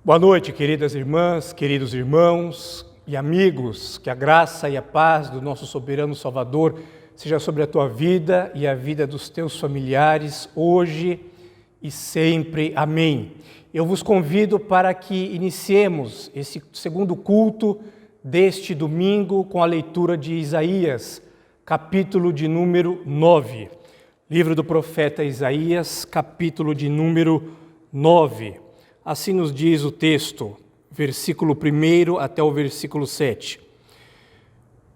Boa noite, queridas irmãs, queridos irmãos e amigos. Que a graça e a paz do nosso soberano Salvador seja sobre a tua vida e a vida dos teus familiares, hoje e sempre. Amém. Eu vos convido para que iniciemos esse segundo culto deste domingo com a leitura de Isaías, capítulo de número 9. Livro do profeta Isaías, capítulo de número 9. Assim nos diz o texto, versículo 1 até o versículo 7.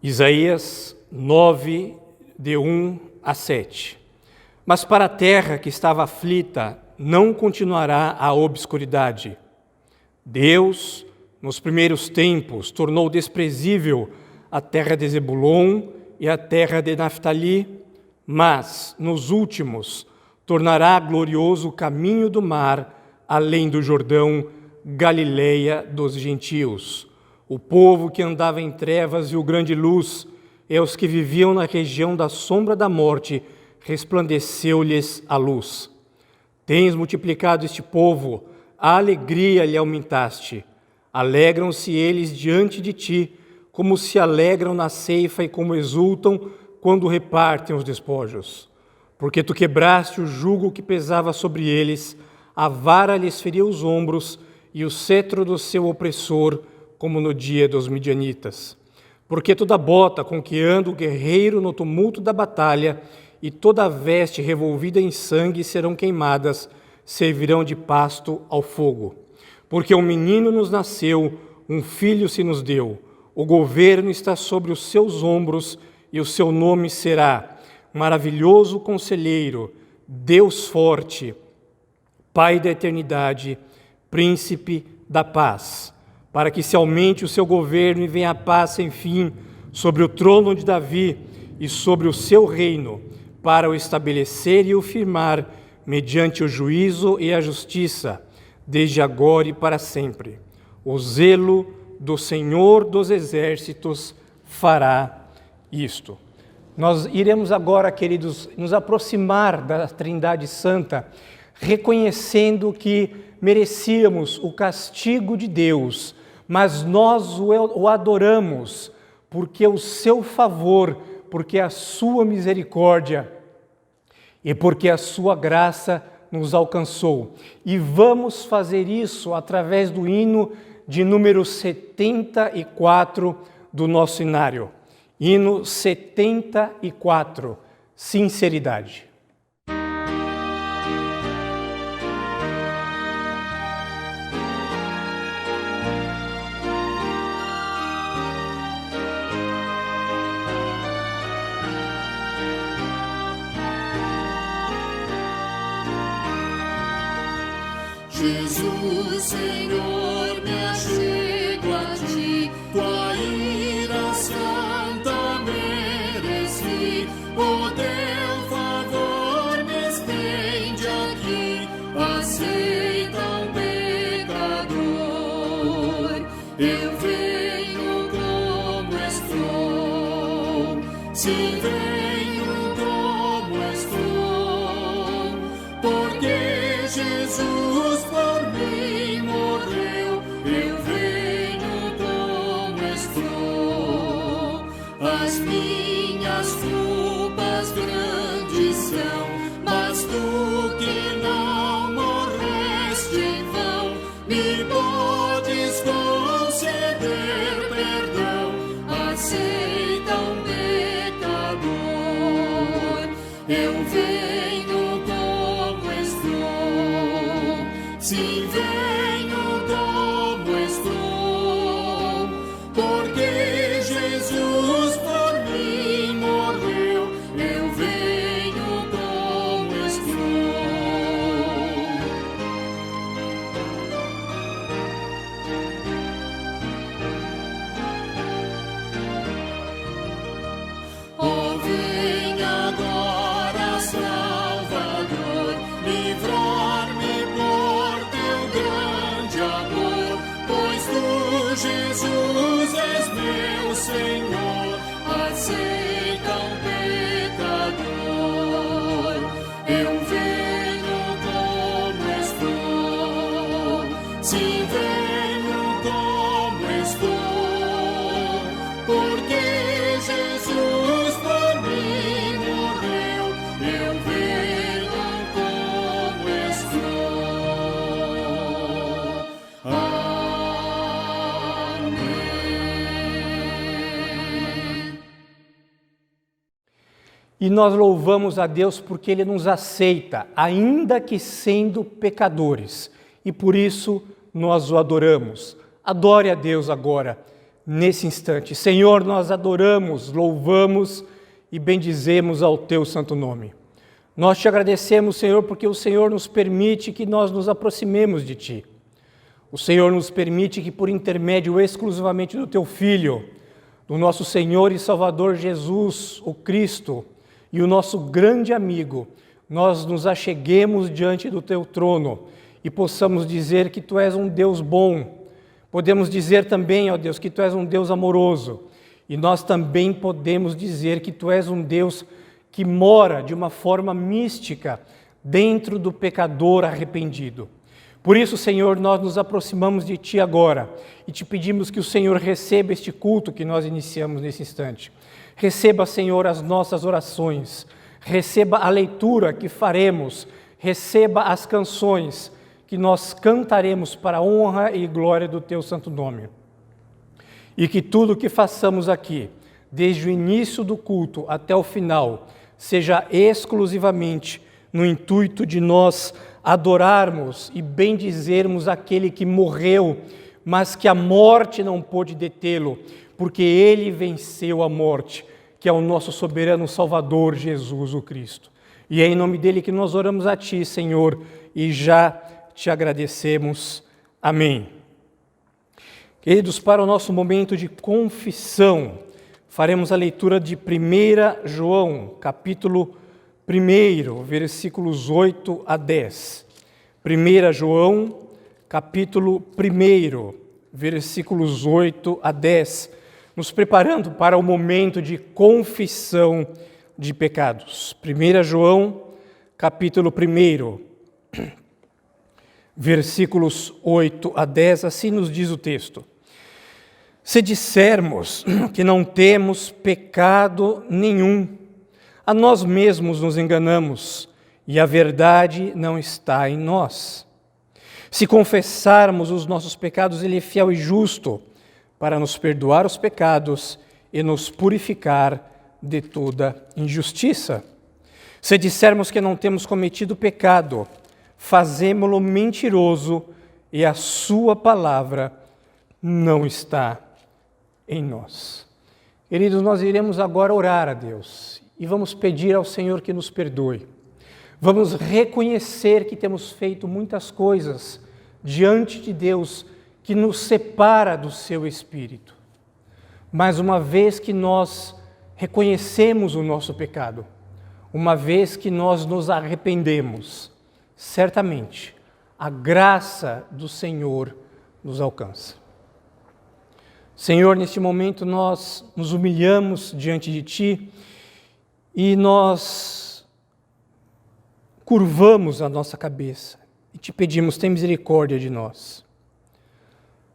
Isaías 9, de 1 a 7. Mas para a terra que estava aflita, não continuará a obscuridade. Deus, nos primeiros tempos, tornou desprezível a terra de Zebulon e a terra de Naftali, mas, nos últimos, tornará glorioso o caminho do mar, além do Jordão, Galileia dos gentios. O povo que andava em trevas viu grande luz, e os que viviam na região da sombra da morte, resplandeceu-lhes a luz. Tens multiplicado este povo, a alegria lhe aumentaste. Alegram-se eles diante de ti, como se alegram na ceifa e como exultam quando repartem os despojos. Porque tu quebraste o jugo que pesava sobre eles, a vara lhes feriu os ombros e o cetro do seu opressor, como no dia dos midianitas. Porque toda bota com que anda o guerreiro no tumulto da batalha e toda a veste revolvida em sangue serão queimadas, servirão de pasto ao fogo. Porque um menino nos nasceu, um filho se nos deu, o governo está sobre os seus ombros e o seu nome será Maravilhoso Conselheiro, Deus Forte, Pai da eternidade, Príncipe da paz, para que se aumente o seu governo e venha a paz sem fim sobre o trono de Davi e sobre o seu reino, para o estabelecer e o firmar mediante o juízo e a justiça, desde agora e para sempre. O zelo do Senhor dos Exércitos fará isto. Nós iremos agora, queridos, nos aproximar da Trindade Santa, reconhecendo que merecíamos o castigo de Deus, mas nós o adoramos, porque o seu favor, porque a sua misericórdia e porque a sua graça nos alcançou. E vamos fazer isso através do hino de número 74 do nosso inário. Hino 74, Sinceridade. Jesus, Senhor, me achego a ti, tua ira santa mereci, o teu favor me estende aqui, aceita um pecador, eu venho como estou, sim, venho como estou, porque Jesus por mim morreu, eu venho como estou. As minhas culpas grandes são, mas tu que não morreste em vão, me podes conceder perdão, aceita um pecador, eu venho como estou, sim, venho como estou, porque Jesus por mim morreu, eu venho como estou. Oh, vem agora, Salvador, livrar-me por teu grande amor, pois tu, Jesus, és meu Senhor, aceita um pecador, eu venho como estou, sim, venho E nós louvamos a Deus porque Ele nos aceita, ainda que sendo pecadores. E por isso nós o adoramos. Adore a Deus agora, nesse instante. Senhor, nós adoramos, louvamos e bendizemos ao Teu santo nome. Nós te agradecemos, Senhor, porque o Senhor nos permite que nós nos aproximemos de Ti. O Senhor nos permite que, por intermédio exclusivamente do Teu Filho, do nosso Senhor e Salvador Jesus, o Cristo, e o nosso grande amigo, nós nos acheguemos diante do Teu trono e possamos dizer que Tu és um Deus bom. Podemos dizer também, ó Deus, que Tu és um Deus amoroso. E nós também podemos dizer que Tu és um Deus que mora de uma forma mística dentro do pecador arrependido. Por isso, Senhor, nós nos aproximamos de Ti agora e Te pedimos que o Senhor receba este culto que nós iniciamos nesse instante. Receba, Senhor, as nossas orações, receba a leitura que faremos, receba as canções que nós cantaremos para a honra e glória do Teu santo nome. E que tudo o que façamos aqui, desde o início do culto até o final, seja exclusivamente no intuito de nós adorarmos e bendizermos aquele que morreu, mas que a morte não pôde detê-lo, porque Ele venceu a morte, que é o nosso soberano Salvador, Jesus o Cristo. E é em nome dEle que nós oramos a Ti, Senhor, e já Te agradecemos. Amém. Queridos, para o nosso momento de confissão, faremos a leitura de 1 João, capítulo 1, versículos 8 a 10. 1 João, capítulo 1, versículos 8 a 10, nos preparando para o momento de confissão de pecados. 1 João, capítulo 1, versículos 8 a 10, assim nos diz o texto. Se dissermos que não temos pecado nenhum, a nós mesmos nos enganamos e a verdade não está em nós. Se confessarmos os nossos pecados, Ele é fiel e justo para nos perdoar os pecados e nos purificar de toda injustiça. Se dissermos que não temos cometido pecado, fazemo-lo mentiroso e a sua palavra não está em nós. Queridos, nós iremos agora orar a Deus e vamos pedir ao Senhor que nos perdoe. Vamos reconhecer que temos feito muitas coisas diante de Deus que nos separa do seu Espírito. Mas uma vez que nós reconhecemos o nosso pecado, uma vez que nós nos arrependemos, certamente a graça do Senhor nos alcança. Senhor, neste momento nós nos humilhamos diante de Ti e nós curvamos a nossa cabeça e Te pedimos, tem misericórdia de nós.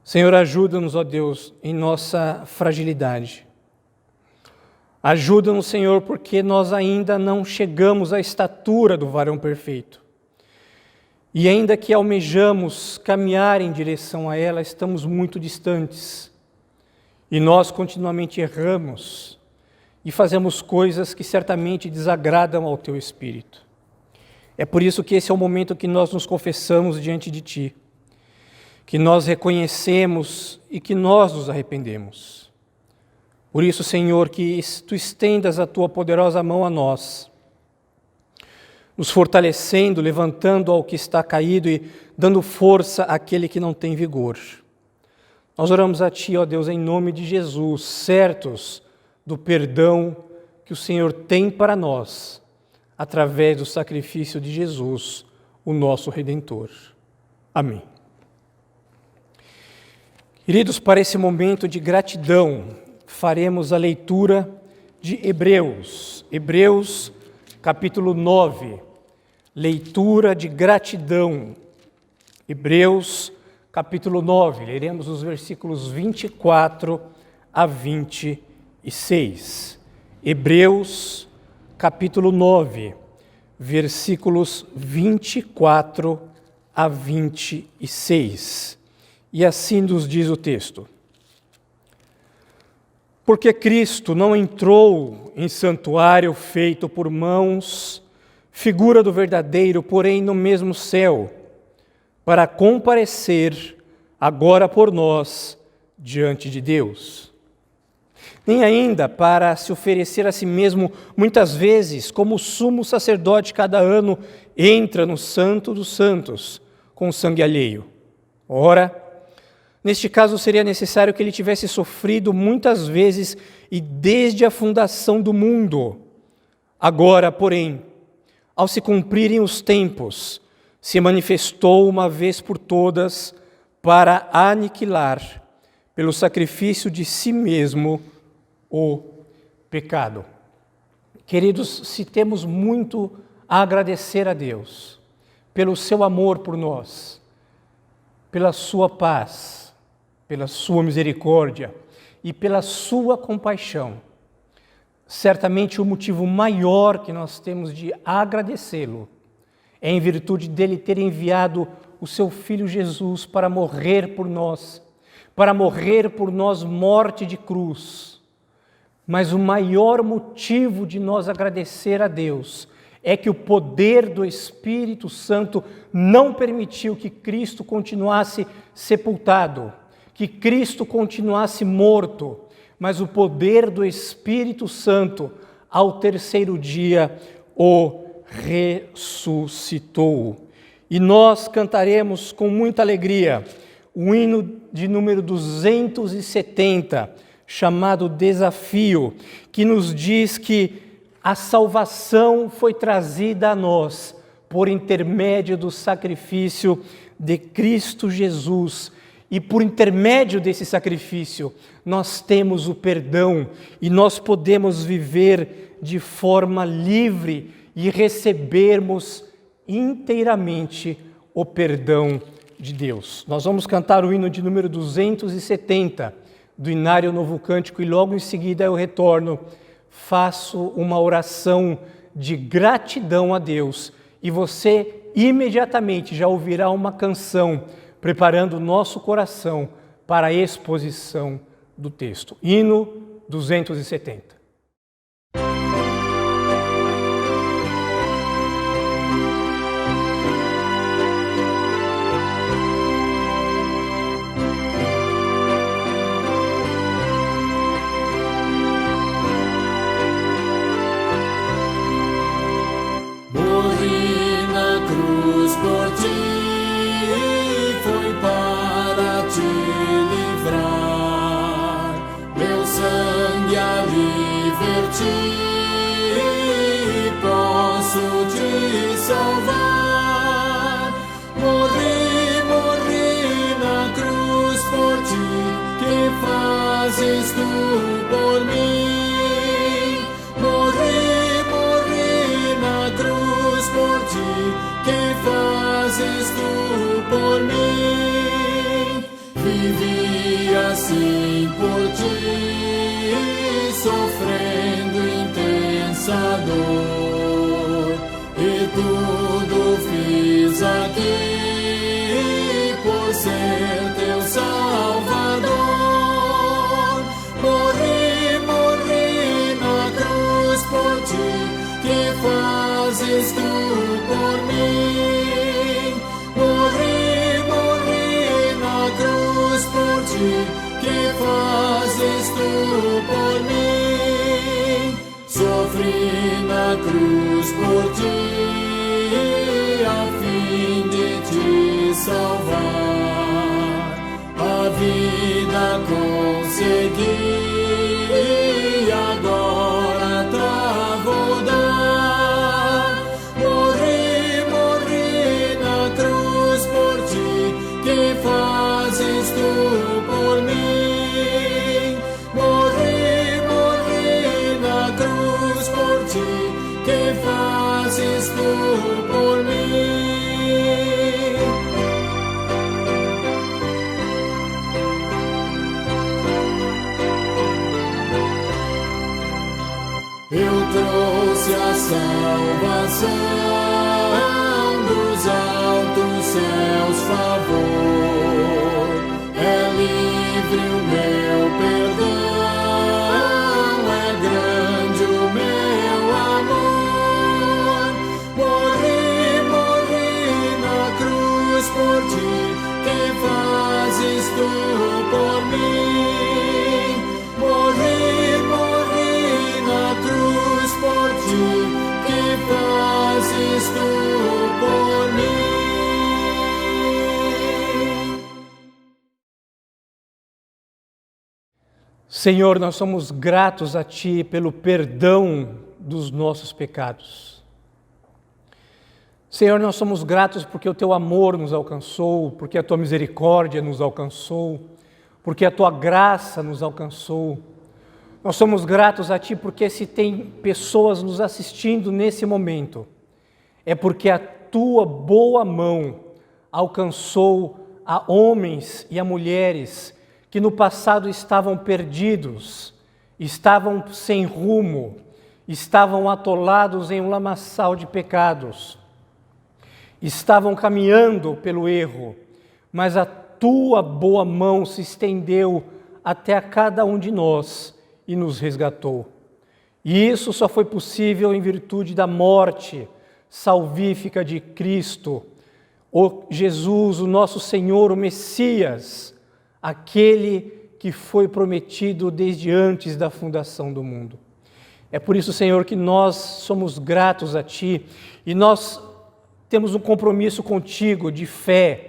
Senhor, ajuda-nos, ó Deus, em nossa fragilidade. Ajuda-nos, Senhor, porque nós ainda não chegamos à estatura do varão perfeito. E ainda que almejamos caminhar em direção a ela, estamos muito distantes. E nós continuamente erramos e fazemos coisas que certamente desagradam ao Teu Espírito. É por isso que esse é o momento que nós nos confessamos diante de Ti, que nós reconhecemos e que nós nos arrependemos. Por isso, Senhor, que Tu estendas a Tua poderosa mão a nós, nos fortalecendo, levantando ao que está caído e dando força àquele que não tem vigor. Nós oramos a Ti, ó Deus, em nome de Jesus, certos do perdão que o Senhor tem para nós, através do sacrifício de Jesus, o nosso Redentor. Amém. Queridos, para esse momento de gratidão, faremos a leitura de Hebreus. Hebreus, capítulo 9. Leitura de gratidão. Hebreus, capítulo 9. Leremos os versículos 24 a 26. Hebreus, capítulo 9, versículos 24 a 26. E assim nos diz o texto. Porque Cristo não entrou em santuário feito por mãos, figura do verdadeiro, porém no mesmo céu, para comparecer agora por nós diante de Deus. Nem ainda para se oferecer a si mesmo muitas vezes, como o sumo sacerdote cada ano entra no Santo dos Santos com sangue alheio. Ora, neste caso seria necessário que ele tivesse sofrido muitas vezes e desde a fundação do mundo. Agora, porém, ao se cumprirem os tempos, se manifestou uma vez por todas para aniquilar, pelo sacrifício de si mesmo, o pecado. Queridos, se temos muito a agradecer a Deus pelo seu amor por nós, pela sua paz, pela sua misericórdia e pela sua compaixão, certamente o motivo maior que nós temos de agradecê-lo é em virtude dele ter enviado o seu Filho Jesus para morrer por nós morte de cruz. Mas o maior motivo de nós agradecer a Deus é que o poder do Espírito Santo não permitiu que Cristo continuasse sepultado, que Cristo continuasse morto, mas o poder do Espírito Santo, ao terceiro dia, o ressuscitou. E nós cantaremos com muita alegria o hino de número 270, chamado Desafio, que nos diz que a salvação foi trazida a nós por intermédio do sacrifício de Cristo Jesus. E por intermédio desse sacrifício, nós temos o perdão e nós podemos viver de forma livre e recebermos inteiramente o perdão de Deus. Nós vamos cantar o hino de número 270 do Inário Novo Cântico e logo em seguida eu retorno, faço uma oração de gratidão a Deus e você imediatamente já ouvirá uma canção preparando o nosso coração para a exposição do texto. Hino 270. Salvar, morri na cruz por ti, que fazes tu por mim? Morri na cruz por ti, que fazes tu por mim? Vivi assim por ti, sofrendo intensa dor, e tudo fiz aqui por ser teu Salvador. Morri na cruz por ti, que fazes tu por mim? Morri na cruz por ti, que fazes tu por mim? Sofri na cruz por ti, a fim de te salvar. A vida consegui, agora vou dar. Morri na cruz por ti, que fazes tu por mim? Morri na cruz por ti, que fazes tu por mim? Eu trouxe a salvação dos altos céus, favor, é livre o meu perdão. fazes tu por mim. Senhor, nós somos gratos a Ti pelo perdão dos nossos pecados. Senhor, nós somos gratos porque o Teu amor nos alcançou, porque a Tua misericórdia nos alcançou, porque a Tua graça nos alcançou. Nós somos gratos a Ti porque se tem pessoas nos assistindo nesse momento, é porque a Tua boa mão alcançou a homens e a mulheres que no passado estavam perdidos, estavam sem rumo, estavam atolados em um lamaçal de pecados, estavam caminhando pelo erro, mas a Tua boa mão se estendeu até a cada um de nós e nos resgatou. E isso só foi possível em virtude da morte salvífica de Cristo, o Jesus, o nosso Senhor, o Messias, aquele que foi prometido desde antes da fundação do mundo. É por isso, Senhor, que nós somos gratos a Ti e nós temos um compromisso contigo de fé,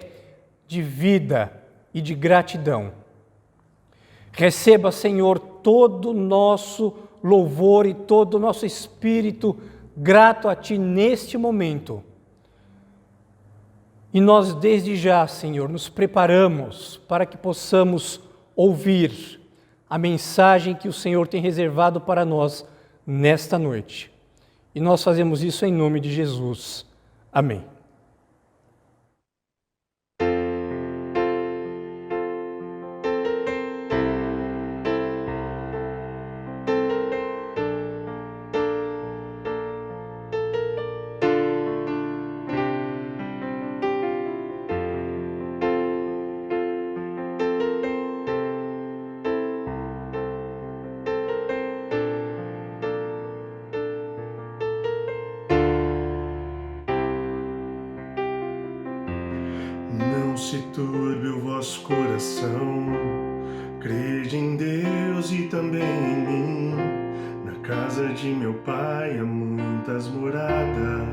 de vida e de gratidão. Receba, Senhor, todo o nosso louvor e todo o nosso espírito grato a Ti neste momento. E nós desde já, Senhor, nos preparamos para que possamos ouvir a mensagem que o Senhor tem reservado para nós nesta noite. E nós fazemos isso em nome de Jesus. Amém. Não se turbe o vosso coração, crede em Deus e também em mim. Na casa de meu Pai há muitas moradas.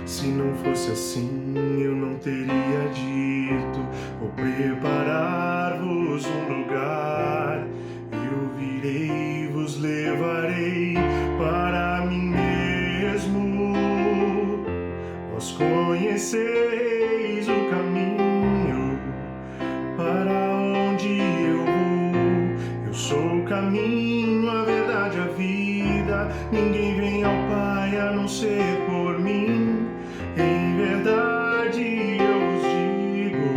Se não fosse assim, eu não teria dito: vou preparar-vos um lugar. Eu virei e vos levarei para mim mesmo. Vós conheceis o caminho para onde eu vou. Eu sou o caminho, a verdade, a vida. Ninguém vem ao Pai a não ser por mim. Em verdade eu vos digo,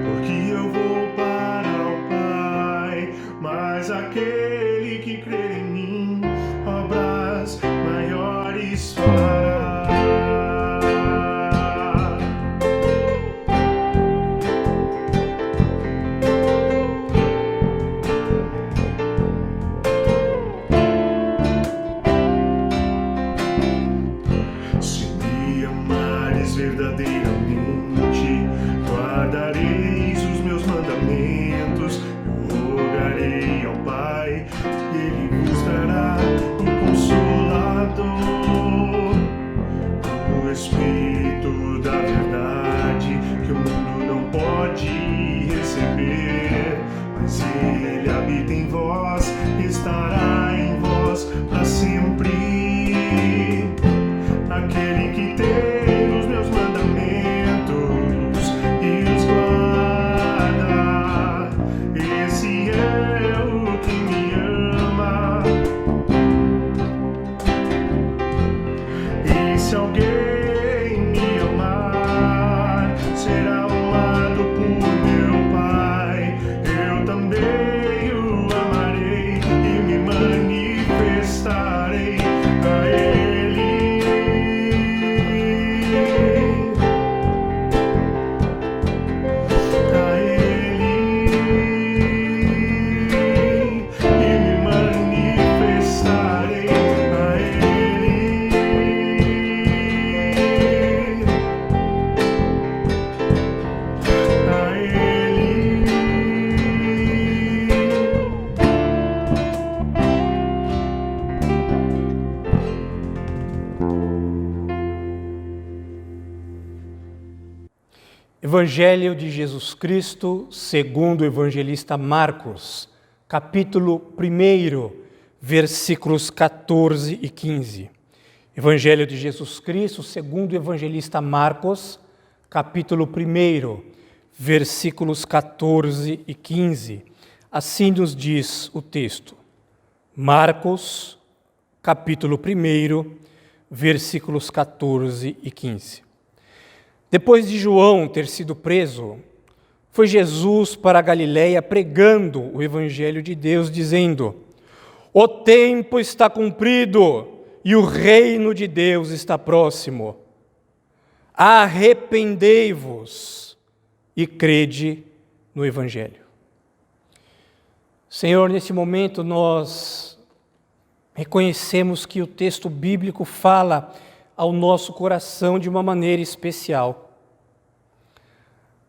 porque eu vou para o Pai. Mas aquele que crer em mim, obras maiores fará. Evangelho de Jesus Cristo, segundo o evangelista Marcos, capítulo 1, versículos 14 e 15. Evangelho de Jesus Cristo, segundo o evangelista Marcos, capítulo 1, versículos 14 e 15. Assim nos diz o texto. Marcos, capítulo 1, versículos 14 e 15. Depois de João ter sido preso, foi Jesus para a Galiléia pregando o Evangelho de Deus, dizendo: o tempo está cumprido e o reino de Deus está próximo. Arrependei-vos e crede no Evangelho. Senhor, nesse momento nós reconhecemos que o texto bíblico fala ao nosso coração de uma maneira especial.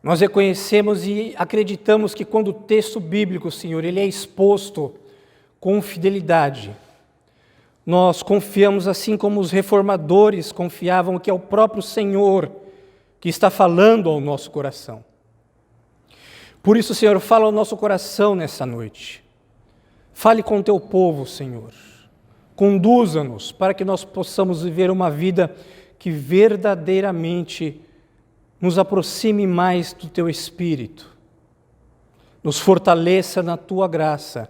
Nós reconhecemos e acreditamos que quando o texto bíblico, Senhor, ele é exposto com fidelidade, nós confiamos assim como os reformadores confiavam que é o próprio Senhor que está falando ao nosso coração. Por isso, Senhor, fala ao nosso coração nessa noite. Fale com o teu povo, Senhor. Conduza-nos para que nós possamos viver uma vida que verdadeiramente nos aproxime mais do Teu Espírito, nos fortaleça na Tua graça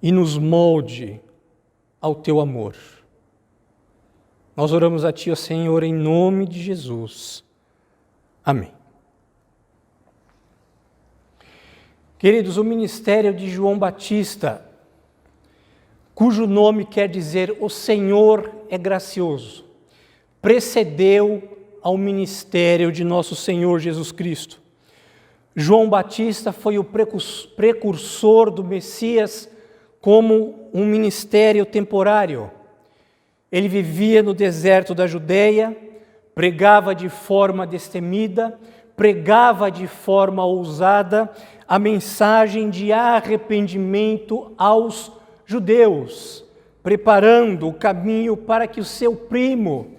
e nos molde ao Teu amor. Nós oramos a Ti, ó Senhor, em nome de Jesus. Amém. Queridos, o ministério de João Batista, cujo nome quer dizer o Senhor é gracioso, precedeu ao ministério de nosso Senhor Jesus Cristo. João Batista foi o precursor do Messias como um ministério temporário. Ele vivia no deserto da Judeia, pregava de forma destemida, pregava de forma ousada a mensagem de arrependimento aos judeus, preparando o caminho para que o seu primo,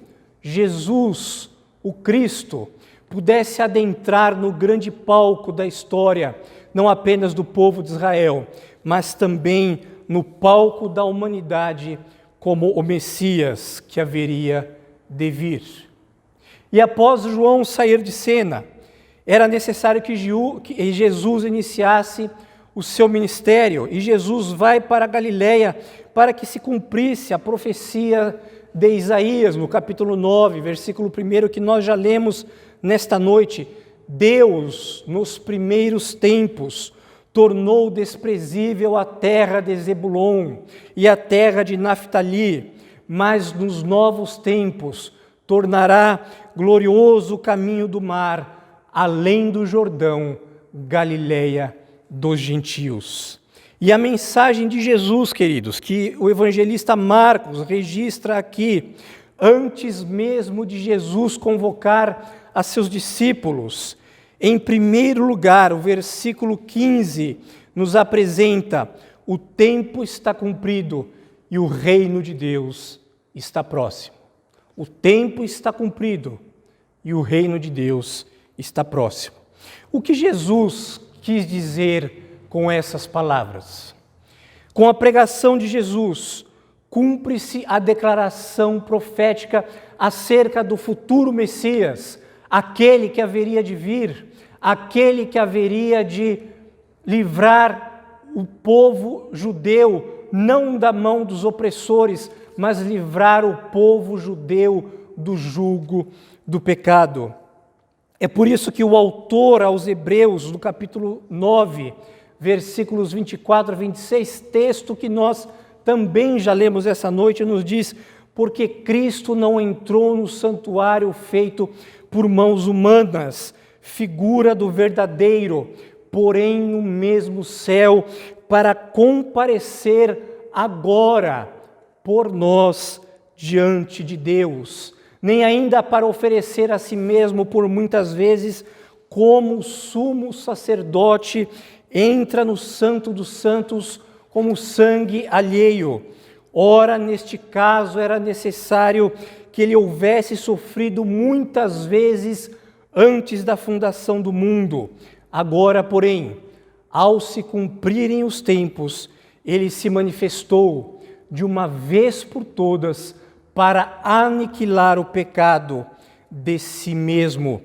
Jesus, o Cristo, pudesse adentrar no grande palco da história, não apenas do povo de Israel, mas também no palco da humanidade, como o Messias que haveria de vir. E após João sair de cena, era necessário que Jesus iniciasse o seu ministério, e Jesus vai para a Galiléia para que se cumprisse a profecia de Isaías, no capítulo 9, versículo 1, que nós já lemos nesta noite. Deus, nos primeiros tempos, tornou desprezível a terra de Zebulon e a terra de Naftali, mas nos novos tempos tornará glorioso o caminho do mar, além do Jordão, Galiléia dos gentios. E a mensagem de Jesus, queridos, que o evangelista Marcos registra aqui, antes mesmo de Jesus convocar a seus discípulos, em primeiro lugar, o versículo 15 nos apresenta: o tempo está cumprido e o reino de Deus está próximo. O tempo está cumprido e o reino de Deus está próximo. O que Jesus quis dizer com essas palavras? Com a pregação de Jesus, cumpre-se a declaração profética acerca do futuro Messias, aquele que haveria de vir, aquele que haveria de livrar o povo judeu, não da mão dos opressores, mas livrar o povo judeu do jugo do pecado. É por isso que o autor aos Hebreus, no capítulo 9, versículos 24 a 26, texto que nós também já lemos essa noite, nos diz: porque Cristo não entrou no santuário feito por mãos humanas, figura do verdadeiro, porém no mesmo céu, para comparecer agora por nós diante de Deus, nem ainda para oferecer a si mesmo por muitas vezes, como sumo sacerdote entra no Santo dos Santos como sangue alheio. Ora, neste caso, era necessário que ele houvesse sofrido muitas vezes antes da fundação do mundo. Agora, porém, ao se cumprirem os tempos, ele se manifestou de uma vez por todas para aniquilar o pecado de si mesmo,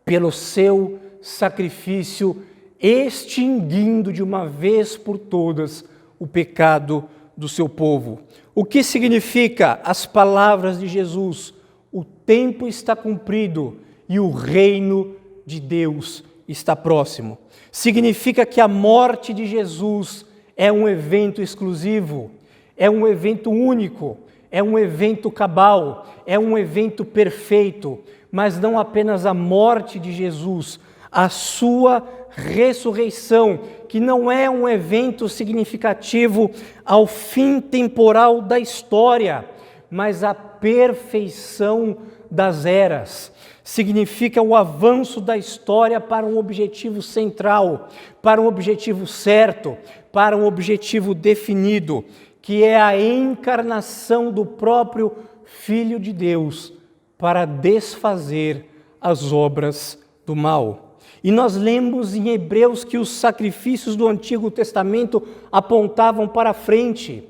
pelo seu sacrifício, extinguindo de uma vez por todas o pecado do seu povo. O que significa as palavras de Jesus? O tempo está cumprido e o reino de Deus está próximo. Significa que a morte de Jesus é um evento exclusivo, é um evento único, é um evento cabal, é um evento perfeito, mas não apenas a morte de Jesus, a sua ressurreição, que não é um evento significativo ao fim temporal da história, mas a perfeição das eras. Significa o avanço da história para um objetivo central, para um objetivo certo, para um objetivo definido, que é a encarnação do próprio Filho de Deus para desfazer as obras do mal. E nós lemos em Hebreus que os sacrifícios do Antigo Testamento apontavam para frente,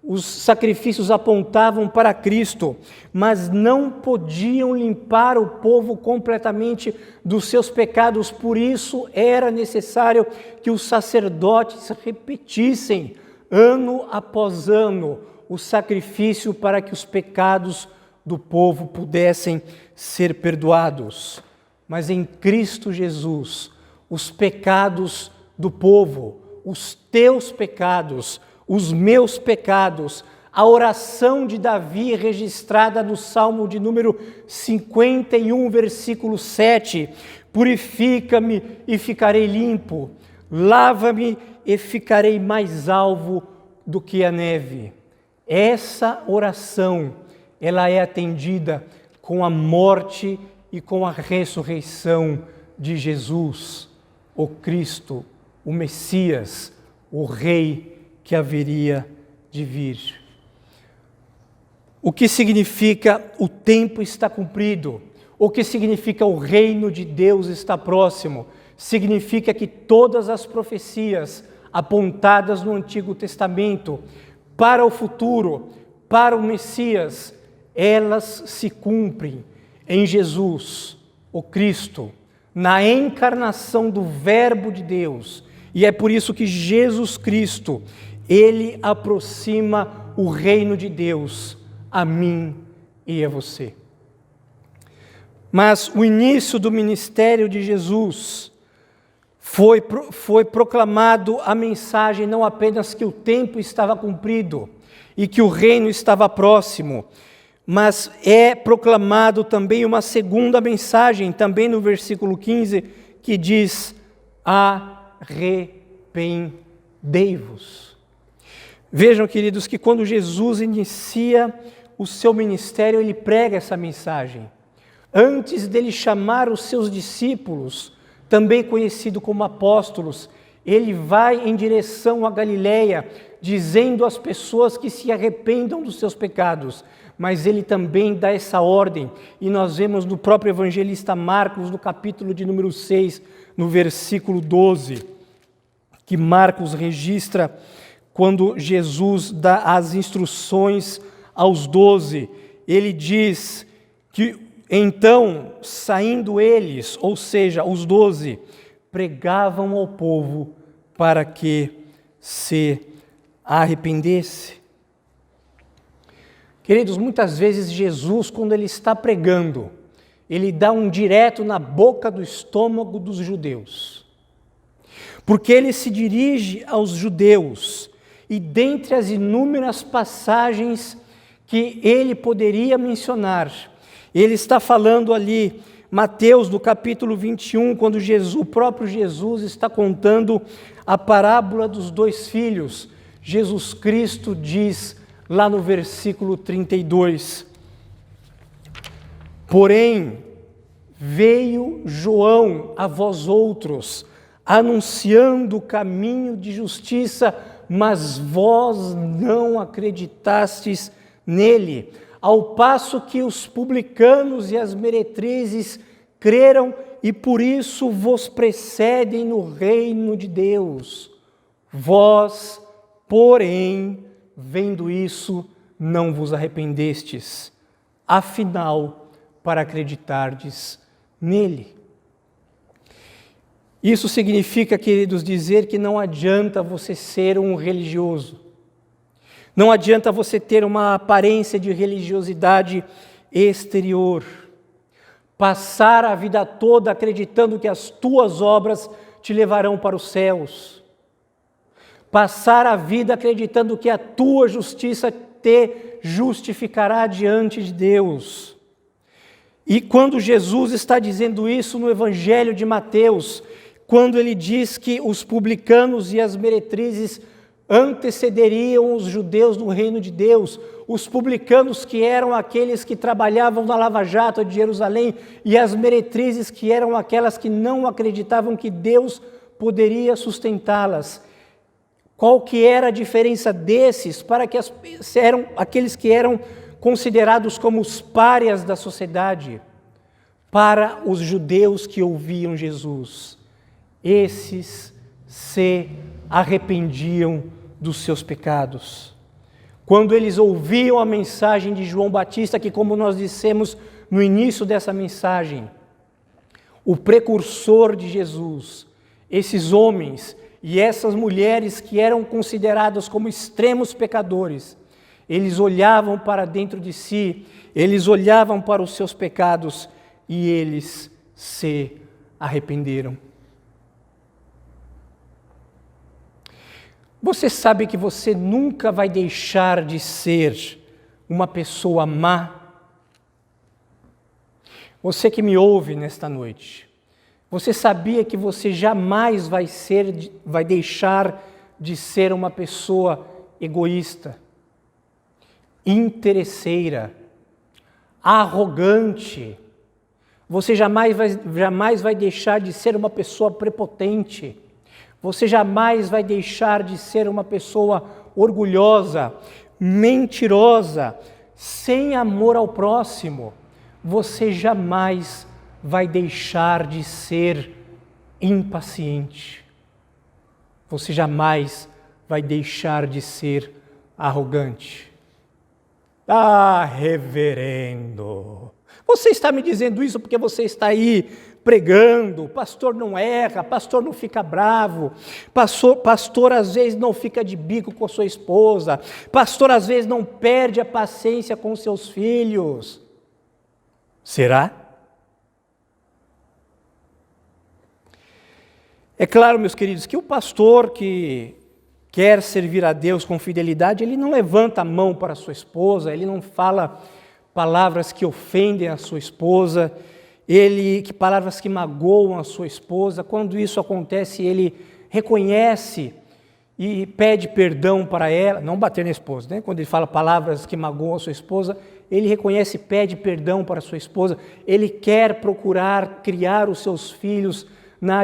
os sacrifícios apontavam para Cristo, mas não podiam limpar o povo completamente dos seus pecados, por isso era necessário que os sacerdotes repetissem, ano após ano, o sacrifício para que os pecados do povo pudessem ser perdoados. Mas em Cristo Jesus, os pecados do povo, os teus pecados, os meus pecados, a oração de Davi registrada no Salmo de número 51, versículo 7, purifica-me e ficarei limpo, lava-me e ficarei mais alvo do que a neve. Essa oração, ela é atendida com a morte e com a ressurreição de Jesus, o Cristo, o Messias, o Rei que haveria de vir. O que significa o tempo está cumprido? O que significa o reino de Deus está próximo? Significa que todas as profecias apontadas no Antigo Testamento para o futuro, para o Messias, elas se cumprem em Jesus, o Cristo, na encarnação do Verbo de Deus. E é por isso que Jesus Cristo, ele aproxima o reino de Deus a mim e a você. Mas o início do ministério de Jesus foi proclamado a mensagem não apenas que o tempo estava cumprido e que o reino estava próximo, mas é proclamado também uma segunda mensagem, também no versículo 15, que diz: arrependei-vos. Vejam, queridos, que quando Jesus inicia o seu ministério, ele prega essa mensagem. Antes dele chamar os seus discípulos, também conhecido como apóstolos, ele vai em direção à Galileia, dizendo às pessoas que se arrependam dos seus pecados, mas ele também dá essa ordem, e nós vemos no próprio evangelista Marcos, no capítulo de número 6, no versículo 12, que Marcos registra quando Jesus dá as instruções aos 12, ele diz que então, saindo eles, ou seja, os 12, pregavam ao povo para que se arrependesse. Queridos, muitas vezes Jesus, quando ele está pregando, ele dá um direto na boca do estômago dos judeus. Porque ele se dirige aos judeus, e dentre as inúmeras passagens que ele poderia mencionar, ele está falando ali, Mateus, no capítulo 21, quando o próprio Jesus está contando a parábola dos 2 filhos. Jesus Cristo diz lá no versículo 32, porém, veio João a vós outros, anunciando o caminho de justiça, mas vós não acreditastes nele. Ao passo que os publicanos e as meretrizes creram e por isso vos precedem no reino de Deus. Vós, porém, vendo isso, não vos arrependestes, afinal, para acreditardes nele. Isso significa, queridos, dizer que não adianta você ser um religioso. Não adianta você ter uma aparência de religiosidade exterior. Passar a vida toda acreditando que as tuas obras te levarão para os céus. Passar a vida acreditando que a tua justiça te justificará diante de Deus. E quando Jesus está dizendo isso no Evangelho de Mateus, quando ele diz que os publicanos e as meretrizes antecederiam os judeus no reino de Deus, os publicanos que eram aqueles que trabalhavam na Lava Jato de Jerusalém e as meretrizes que eram aquelas que não acreditavam que Deus poderia sustentá-las. Qual que era a diferença desses para que eram aqueles que eram considerados como os párias da sociedade? Para os judeus que ouviam Jesus, esses se arrependiam dos seus pecados. Quando eles ouviam a mensagem de João Batista, que, como nós dissemos no início dessa mensagem, o precursor de Jesus, esses homens e essas mulheres que eram considerados como extremos pecadores, eles olhavam para dentro de si, eles olhavam para os seus pecados e eles se arrependeram. Você sabe que você nunca vai deixar de ser uma pessoa má? Você que me ouve nesta noite, você sabia que você jamais vai deixar de ser uma pessoa egoísta, interesseira, arrogante? Você jamais vai deixar de ser uma pessoa prepotente. Você jamais vai deixar de ser uma pessoa orgulhosa, mentirosa, sem amor ao próximo. Você jamais vai deixar de ser impaciente. Você jamais vai deixar de ser arrogante. Ah, reverendo, você está me dizendo isso porque você está aí pregando, o pastor não erra, pastor não fica bravo, pastor às vezes não fica de bico com a sua esposa, pastor às vezes não perde a paciência com seus filhos. Será? É claro, meus queridos, que o pastor que quer servir a Deus com fidelidade, ele não levanta a mão para a sua esposa, ele não fala palavras que ofendem a sua esposa, palavras que magoam a sua esposa. Quando isso acontece, ele reconhece e pede perdão para ela, não bater na esposa, né? Quando ele fala palavras que magoam a sua esposa, ele reconhece e pede perdão para a sua esposa, ele quer procurar criar os seus filhos na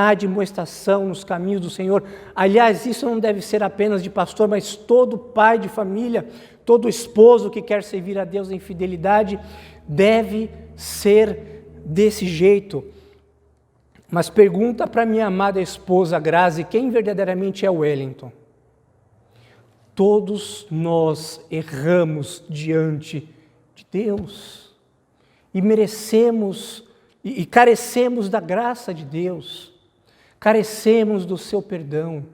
admoestação, nos caminhos do Senhor. Aliás, isso não deve ser apenas de pastor, mas todo pai de família, todo esposo que quer servir a Deus em fidelidade, deve ser desse jeito. Mas pergunta para minha amada esposa Grazi, quem verdadeiramente é o Wellington? Todos nós erramos diante de Deus e merecemos e carecemos da graça de Deus, carecemos do seu perdão,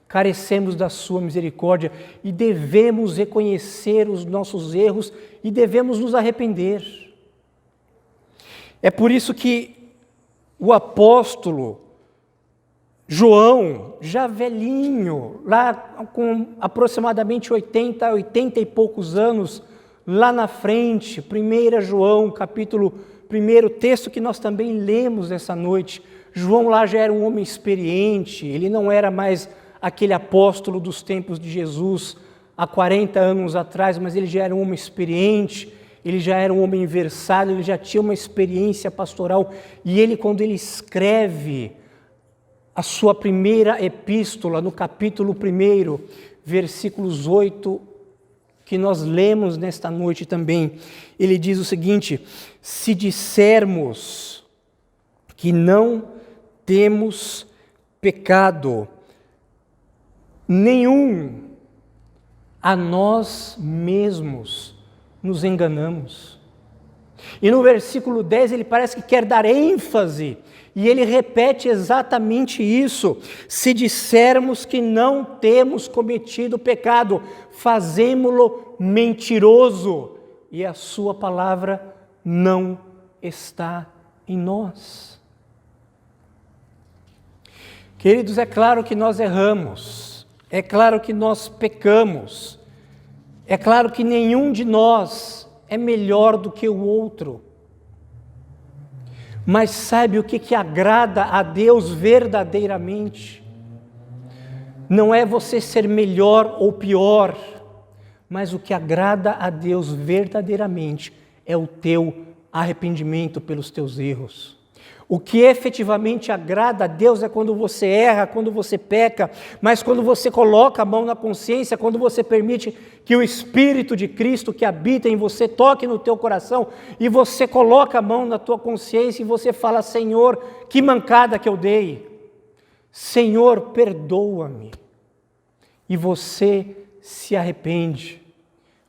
carecemos da sua misericórdia e devemos reconhecer os nossos erros e devemos nos arrepender. É por isso que o apóstolo João, já velhinho, lá com aproximadamente 80 e poucos anos, lá na frente, 1 João, capítulo 1, texto que nós também lemos essa noite, João lá já era um homem experiente, ele não era mais aquele apóstolo dos tempos de Jesus, há 40 anos atrás, mas ele já era um homem experiente, ele já era um homem versado, ele já tinha uma experiência pastoral, e ele, quando ele escreve a sua primeira epístola, no capítulo 1, versículos 8 que nós lemos nesta noite também. Ele diz o seguinte: se dissermos que não temos pecado nenhum, a nós mesmos nos enganamos. E no versículo 10 ele parece que quer dar ênfase, e ele repete exatamente isso: se dissermos que não temos cometido pecado, fazemo-lo mentiroso, e a sua palavra não está em nós. Queridos, é claro que nós erramos, é claro que nós pecamos, é claro que nenhum de nós é melhor do que o outro. Mas sabe o que agrada a Deus verdadeiramente? Não é você ser melhor ou pior, mas o que agrada a Deus verdadeiramente é o teu arrependimento pelos teus erros. O que efetivamente agrada a Deus é quando você erra, quando você peca, mas quando você coloca a mão na consciência, quando você permite que o Espírito de Cristo que habita em você toque no teu coração e você coloca a mão na tua consciência e você fala: Senhor, que mancada que eu dei, Senhor, perdoa-me. E você se arrepende,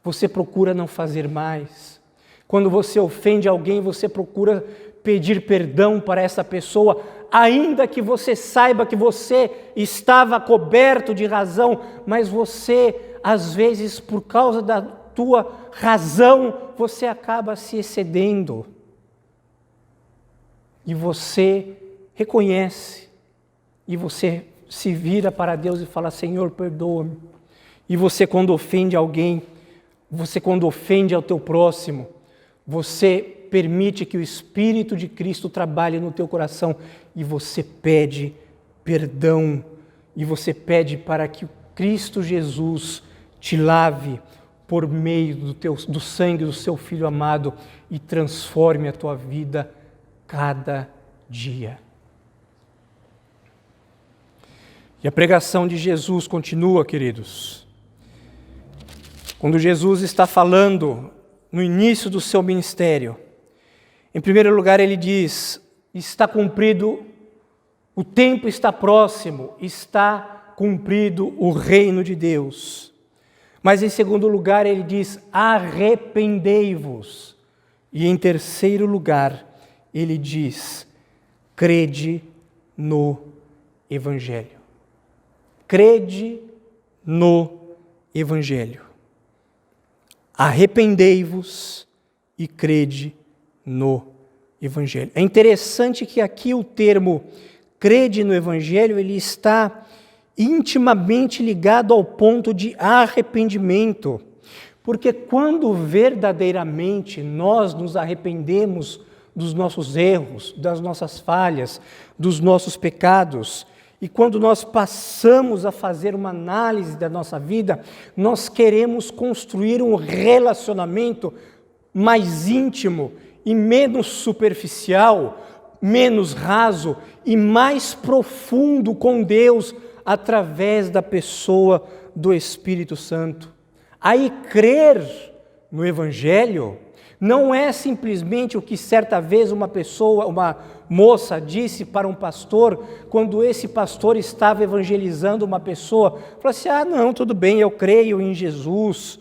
você procura não fazer mais. Quando você ofende alguém, você procura pedir perdão para essa pessoa, ainda que você saiba que você estava coberto de razão, mas você, às vezes, por causa da tua razão, você acaba se excedendo. E você reconhece, e você se vira para Deus e fala: Senhor, perdoa-me. E você, quando ofende alguém, você, quando ofende ao teu próximo, você permite que o Espírito de Cristo trabalhe no teu coração e você pede perdão, e você pede para que o Cristo Jesus te lave por meio do sangue do seu Filho amado e transforme a tua vida cada dia. E a pregação de Jesus continua, queridos. Quando Jesus está falando no início do seu ministério, em primeiro lugar ele diz: está cumprido, o tempo está próximo, está cumprido o reino de Deus. Mas em segundo lugar ele diz: arrependei-vos. E em terceiro lugar ele diz: crede no Evangelho. Crede no Evangelho. Arrependei-vos e crede no Evangelho. É interessante que aqui o termo crede no Evangelho, ele está intimamente ligado ao ponto de arrependimento, porque quando verdadeiramente nós nos arrependemos dos nossos erros, das nossas falhas, dos nossos pecados, e quando nós passamos a fazer uma análise da nossa vida, nós queremos construir um relacionamento mais íntimo e menos superficial, menos raso e mais profundo com Deus através da pessoa do Espírito Santo. Aí crer no Evangelho não é simplesmente o que certa vez uma moça disse para um pastor, quando esse pastor estava evangelizando uma pessoa, falou assim: não, tudo bem, eu creio em Jesus,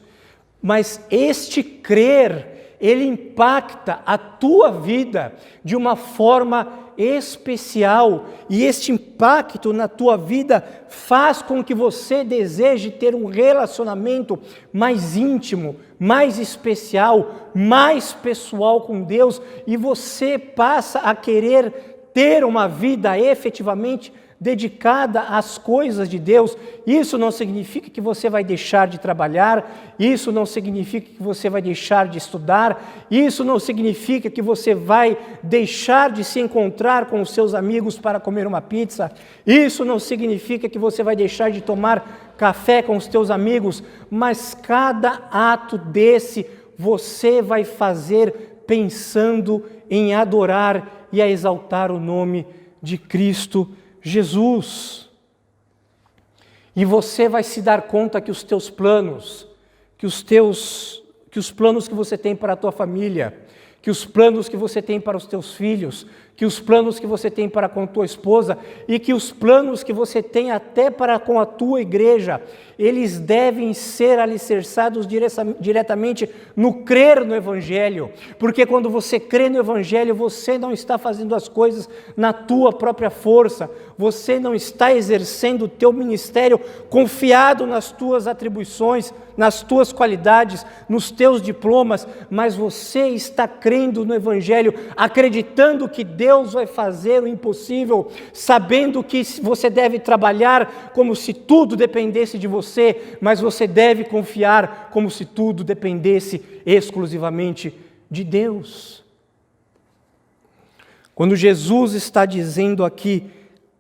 mas este crer, ele impacta a tua vida de uma forma especial, e este impacto na tua vida faz com que você deseje ter um relacionamento mais íntimo, mais especial, mais pessoal com Deus, e você passa a querer ter uma vida efetivamente dedicada às coisas de Deus. Isso não significa que você vai deixar de trabalhar, isso não significa que você vai deixar de estudar, isso não significa que você vai deixar de se encontrar com os seus amigos para comer uma pizza, isso não significa que você vai deixar de tomar café com os teus amigos, mas cada ato desse você vai fazer pensando em adorar e a exaltar o nome de Cristo Jesus. E você vai se dar conta que os teus planos que os planos que você tem para a tua família, que os planos que você tem para os teus filhos, que os planos que você tem para com a tua esposa e que os planos que você tem até para com a tua igreja, eles devem ser alicerçados diretamente no crer no Evangelho, porque quando você crê no Evangelho, você não está fazendo as coisas na tua própria força, você não está exercendo o teu ministério confiado nas tuas atribuições, nas tuas qualidades, nos teus diplomas, mas você está crendo no Evangelho, acreditando que Deus vai fazer o impossível, sabendo que você deve trabalhar como se tudo dependesse de você, mas você deve confiar como se tudo dependesse exclusivamente de Deus. Quando Jesus está dizendo aqui,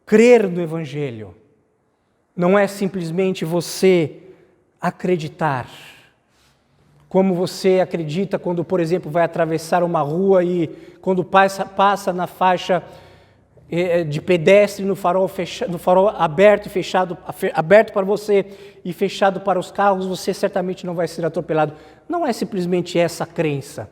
crer no Evangelho, não é simplesmente você acreditar, como você acredita quando, por exemplo, vai atravessar uma rua e quando passa na faixa de pedestre no farol aberto e fechado, aberto para você e fechado para os carros, você certamente não vai ser atropelado. Não é simplesmente essa a crença,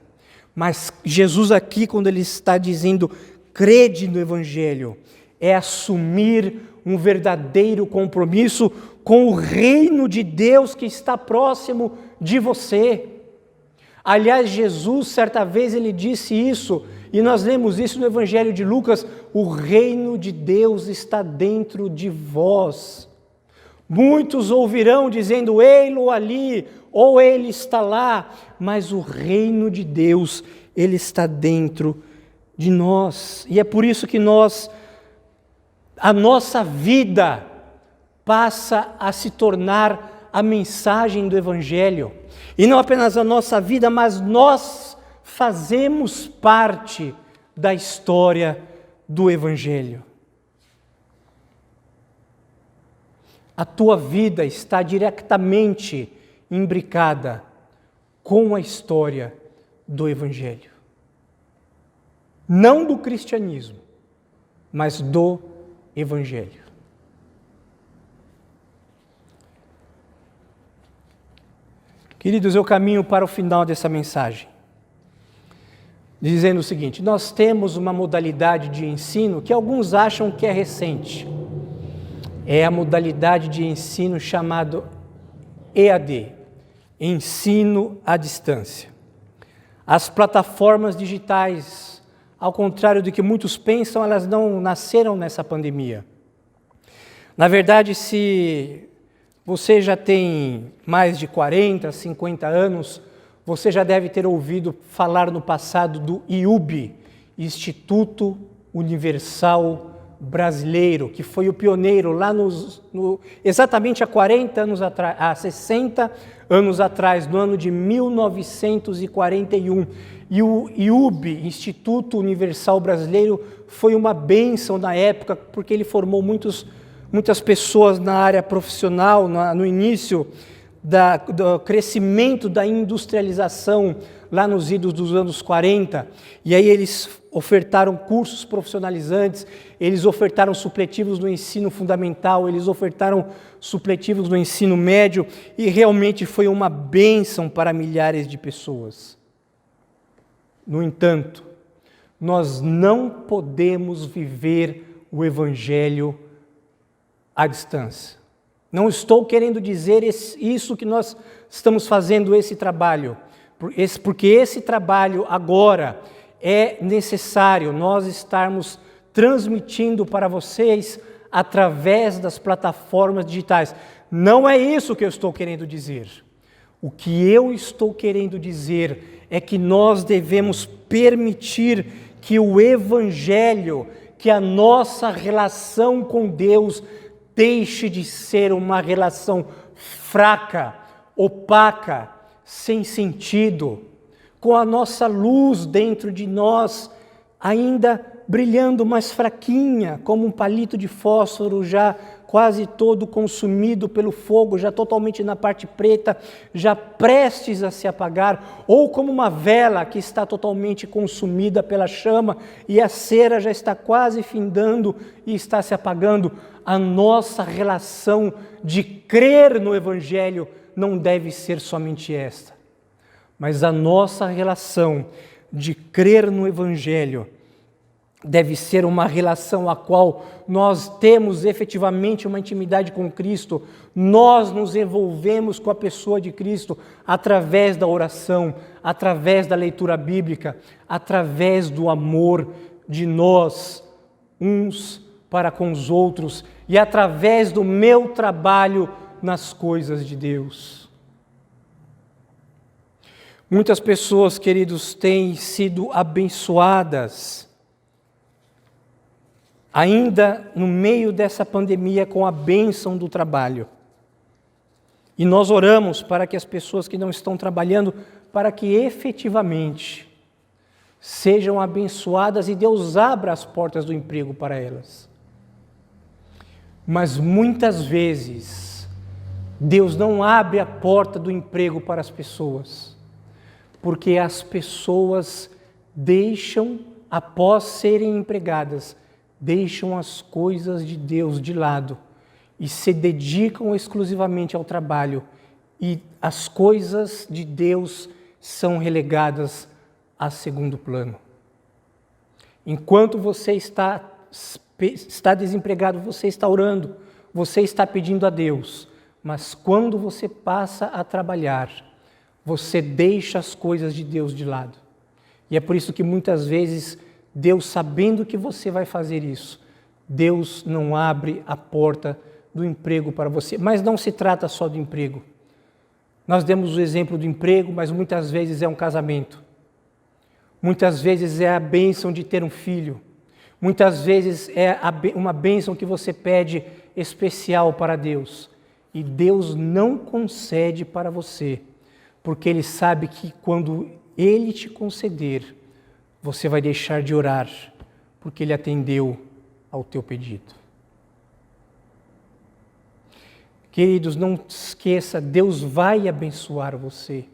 mas Jesus aqui, quando ele está dizendo crede no Evangelho, é assumir um verdadeiro compromisso com o reino de Deus que está próximo de você. Aliás, Jesus, certa vez, ele disse isso, e nós lemos isso no Evangelho de Lucas, o reino de Deus está dentro de vós. Muitos ouvirão dizendo, ei-lo ali, ou ele está lá, mas o reino de Deus, ele está dentro de nós. E é por isso que a nossa vida passa a se tornar a mensagem do Evangelho. E não apenas a nossa vida, mas nós fazemos parte da história do Evangelho. A tua vida está diretamente imbricada com a história do Evangelho. Não do cristianismo, mas do Evangelho. Queridos, eu caminho para o final dessa mensagem, dizendo o seguinte: nós temos uma modalidade de ensino que alguns acham que é recente. É a modalidade de ensino chamado EAD, Ensino à Distância. As plataformas digitais, ao contrário do que muitos pensam, elas não nasceram nessa pandemia. Na verdade, se você já tem mais de 40, 50 anos, você já deve ter ouvido falar no passado do IUB, Instituto Universal Brasileiro, que foi o pioneiro lá exatamente há 40 anos atrás, há 60 anos atrás, no ano de 1941. E o IUB, Instituto Universal Brasileiro, foi uma bênção na época, porque ele formou muitas pessoas na área profissional, no início do crescimento da industrialização, lá nos idos dos anos 40, e aí eles ofertaram cursos profissionalizantes, eles ofertaram supletivos no ensino fundamental, eles ofertaram supletivos no ensino médio, e realmente foi uma bênção para milhares de pessoas. No entanto, nós não podemos viver o Evangelho à distância. Não estou querendo dizer isso que nós estamos fazendo esse trabalho, porque esse trabalho agora é necessário nós estarmos transmitindo para vocês através das plataformas digitais. Não é isso que eu estou querendo dizer. O que eu estou querendo dizer é que nós devemos permitir que o Evangelho, que a nossa relação com Deus deixe de ser uma relação fraca, opaca, sem sentido, com a nossa luz dentro de nós ainda brilhando mais fraquinha, como um palito de fósforo já quase todo consumido pelo fogo, já totalmente na parte preta, já prestes a se apagar, ou como uma vela que está totalmente consumida pela chama e a cera já está quase findando e está se apagando. A nossa relação de crer no Evangelho não deve ser somente esta, mas a nossa relação de crer no Evangelho deve ser uma relação a qual nós temos efetivamente uma intimidade com Cristo, nós nos envolvemos com a pessoa de Cristo através da oração, através da leitura bíblica, através do amor de nós uns para com os outros e através do meu trabalho nas coisas de Deus. Muitas pessoas, queridos, têm sido abençoadas ainda no meio dessa pandemia com a bênção do trabalho. E nós oramos para que as pessoas que não estão trabalhando, para que efetivamente sejam abençoadas e Deus abra as portas do emprego para elas. Mas muitas vezes Deus não abre a porta do emprego para as pessoas, porque as pessoas deixam, após serem empregadas, deixam as coisas de Deus de lado e se dedicam exclusivamente ao trabalho, e as coisas de Deus são relegadas a segundo plano. Enquanto você está desempregado, você está orando, você está pedindo a Deus, mas quando você passa a trabalhar, você deixa as coisas de Deus de lado. E é por isso que muitas vezes Deus, sabendo que você vai fazer isso, Deus não abre a porta do emprego para você. Mas não se trata só do emprego. Nós demos o exemplo do emprego, mas muitas vezes é um casamento. Muitas vezes é a bênção de ter um filho. Muitas vezes é uma bênção que você pede especial para Deus. E Deus não concede para você, porque Ele sabe que quando Ele te conceder, você vai deixar de orar, porque Ele atendeu ao teu pedido. Queridos, não esqueça, Deus vai abençoar você.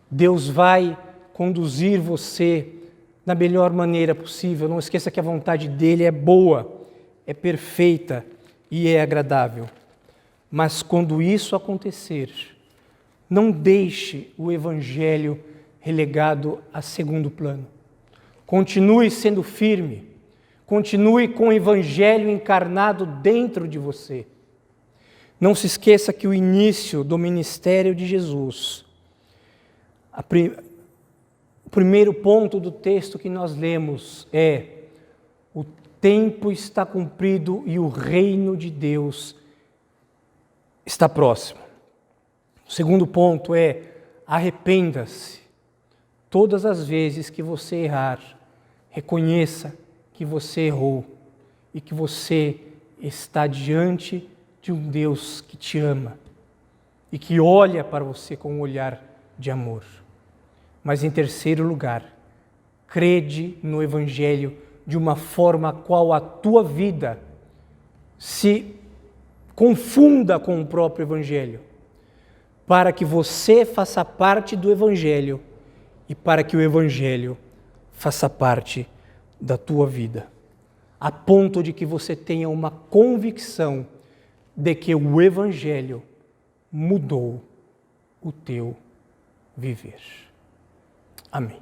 Deus vai conduzir você da melhor maneira possível. Não esqueça que a vontade dEle é boa, é perfeita e é agradável. Mas quando isso acontecer, não deixe o Evangelho relegado a segundo plano. Continue sendo firme, continue com o Evangelho encarnado dentro de você. Não se esqueça que o início do ministério de Jesus, o primeiro ponto do texto que nós lemos é: o tempo está cumprido e o reino de Deus está próximo. O segundo ponto é: arrependa-se. Todas as vezes que você errar, reconheça que você errou e que você está diante de um Deus que te ama e que olha para você com um olhar de amor. Mas em terceiro lugar, crede no Evangelho de uma forma a qual a tua vida se confunda com o próprio Evangelho, para que você faça parte do Evangelho e para que o Evangelho faça parte da tua vida, a ponto de que você tenha uma convicção de que o Evangelho mudou o teu viver. Amém.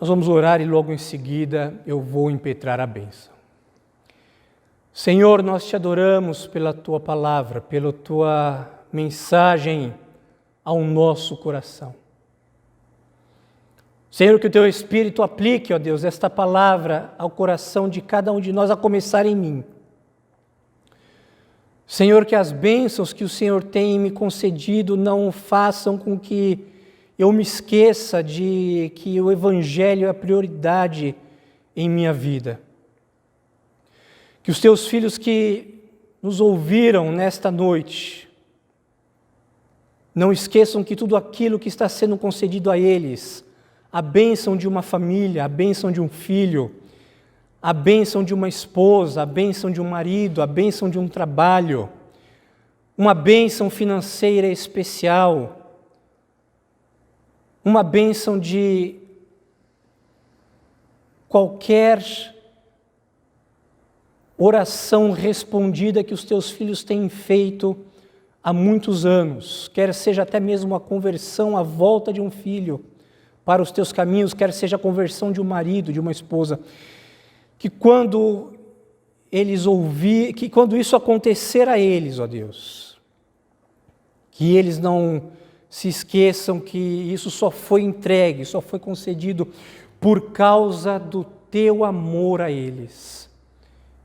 Nós vamos orar e logo em seguida eu vou impetrar a bênção. Senhor, nós te adoramos pela tua palavra, pela tua mensagem ao nosso coração. Senhor, que o teu Espírito aplique, ó Deus, esta palavra ao coração de cada um de nós, a começar em mim. Senhor, que as bênçãos que o Senhor tem me concedido não façam com que eu me esqueça de que o Evangelho é a prioridade em minha vida. Que os teus filhos que nos ouviram nesta noite não esqueçam que tudo aquilo que está sendo concedido a eles, a bênção de uma família, a bênção de um filho, a bênção de uma esposa, a bênção de um marido, a bênção de um trabalho, uma bênção financeira especial, uma bênção de qualquer oração respondida que os teus filhos têm feito há muitos anos, quer seja até mesmo a conversão, a volta de um filho para os teus caminhos, quer seja a conversão de um marido, de uma esposa, que quando isso acontecer a eles, ó Deus, que eles não se esqueçam que isso só foi entregue, só foi concedido por causa do teu amor a eles,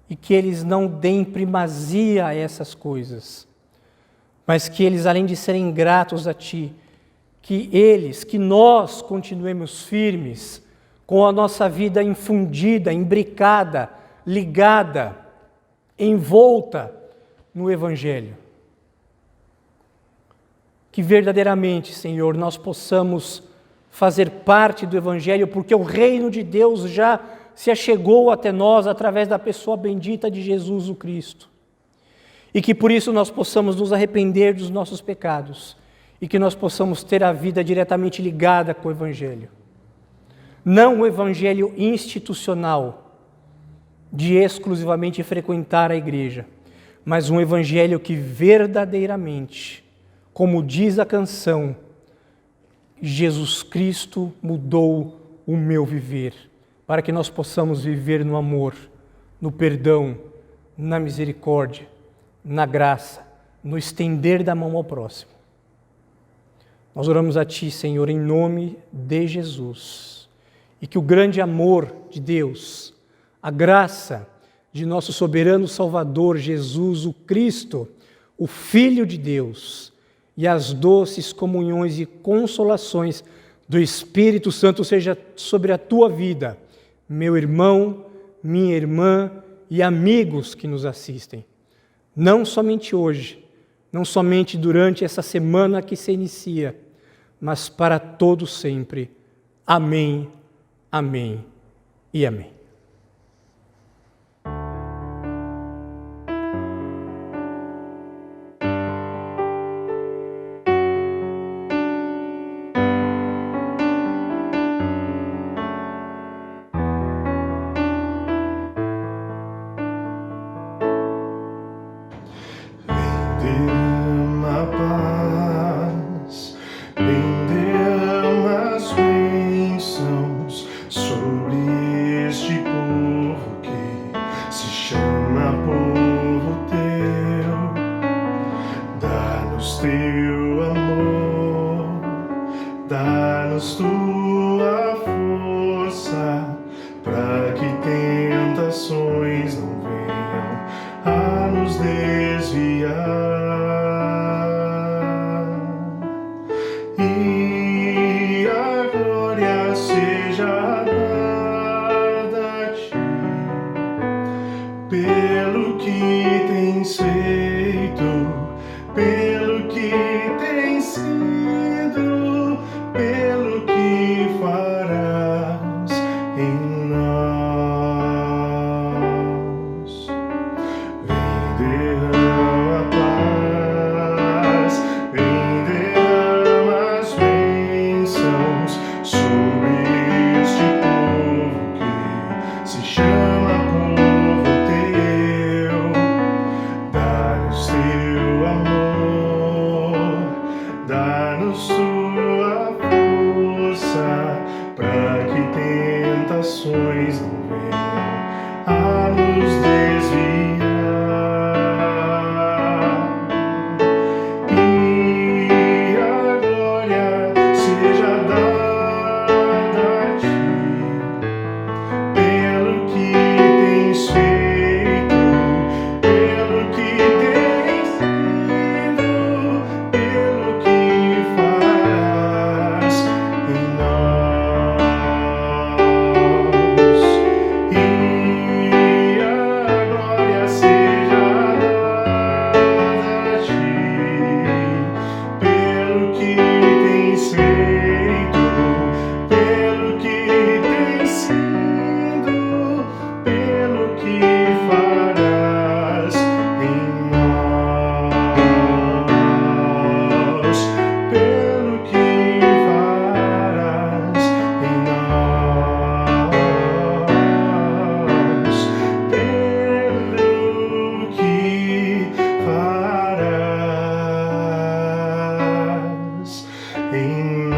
e que eles não deem primazia a essas coisas, mas que eles, além de serem gratos a Ti, que nós continuemos firmes com a nossa vida infundida, imbricada, ligada, envolta no Evangelho. Que verdadeiramente, Senhor, nós possamos fazer parte do Evangelho, porque o reino de Deus já se achegou até nós através da pessoa bendita de Jesus o Cristo. E que por isso nós possamos nos arrepender dos nossos pecados e que nós possamos ter a vida diretamente ligada com o Evangelho. Não o Evangelho institucional, de exclusivamente frequentar a igreja, mas um Evangelho que verdadeiramente, como diz a canção, Jesus Cristo mudou o meu viver, para que nós possamos viver no amor, no perdão, na misericórdia, na graça, no estender da mão ao próximo. Nós oramos a Ti, Senhor, em nome de Jesus, e que o grande amor de Deus, a graça de nosso soberano Salvador, Jesus, o Cristo, o Filho de Deus, e as doces comunhões e consolações do Espírito Santo seja sobre a tua vida, meu irmão, minha irmã e amigos que nos assistem. Não somente hoje, não somente durante essa semana que se inicia, mas para todo sempre. Amém, amém e amém. Derrama paz, vem derrama as bênçãos sobre este povo que se chama povo teu. Dá-nos teu amor, dá-nos tua força, para que tentações não venham a nos desviar. E a glória seja dada a Ti, pelo que tens feito, pelo que tens sido, pelo que farás em nós. Vem derrama paz, vem derrama as bênçãos sobre este povo que se chama povo teu. Dá-nos teu amor, dá-nos tua força, para que tentações não venham a nos desviar. E a glória seja dada a Ti, pelo que tens feito, pelo que tens sido, pelo que farás em